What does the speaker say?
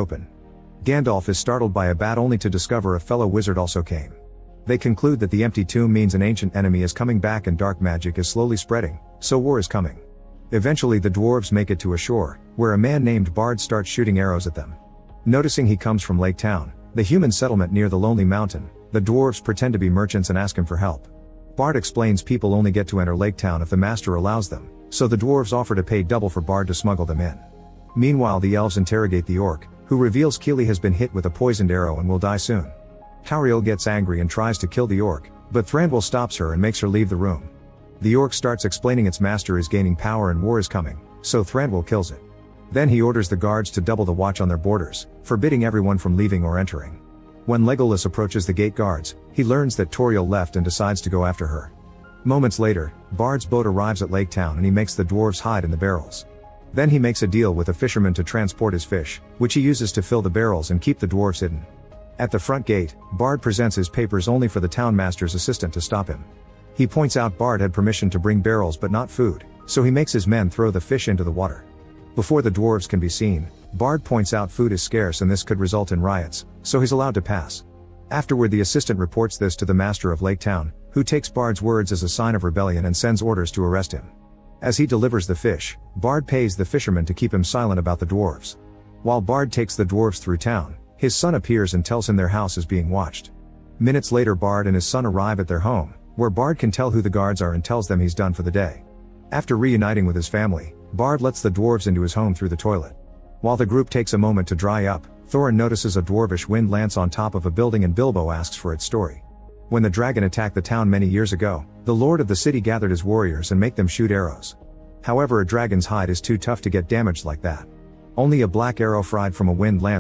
open. Gandalf is startled by a bat only to discover a fellow wizard also came. They conclude that the empty tomb means an ancient enemy is coming back and dark magic is slowly spreading, so war is coming. Eventually the dwarves make it to a shore, where a man named Bard starts shooting arrows at them. Noticing he comes from Lake Town, the human settlement near the Lonely Mountain, the dwarves pretend to be merchants and ask him for help. Bard explains people only get to enter Lake Town if the master allows them, so the dwarves offer to pay double for Bard to smuggle them in. Meanwhile the elves interrogate the orc, who reveals Keely has been hit with a poisoned arrow and will die soon. Tauriel gets angry and tries to kill the orc, but Thranduil stops her and makes her leave the room. The orc starts explaining its master is gaining power and war is coming, so Thranduil kills it. Then he orders the guards to double the watch on their borders, forbidding everyone from leaving or entering. When Legolas approaches the gate guards, he learns that Tauriel left and decides to go after her. Moments later, Bard's boat arrives at Lake Town and he makes the dwarves hide in the barrels. Then he makes a deal with a fisherman to transport his fish, which he uses to fill the barrels and keep the dwarves hidden. At the front gate, Bard presents his papers only for the townmaster's assistant to stop him. He points out Bard had permission to bring barrels but not food, so he makes his men throw the fish into the water. Before the dwarves can be seen, Bard points out food is scarce and this could result in riots, so he's allowed to pass. Afterward the assistant reports this to the master of Lake Town, who takes Bard's words as a sign of rebellion and sends orders to arrest him. As he delivers the fish, Bard pays the fisherman to keep him silent about the dwarves. While Bard takes the dwarves through town, his son appears and tells him their house is being watched. Minutes later Bard and his son arrive at their home, where Bard can tell who the guards are and tells them he's done for the day. After reuniting with his family, Bard lets the dwarves into his home through the toilet. While the group takes a moment to dry up, Thorin notices a dwarvish wind lance on top of a building and Bilbo asks for its story. When the dragon attacked the town many years ago, the lord of the city gathered his warriors and make them shoot arrows. However, a dragon's hide is too tough to get damaged like that. Only a black arrow fried from a wind lance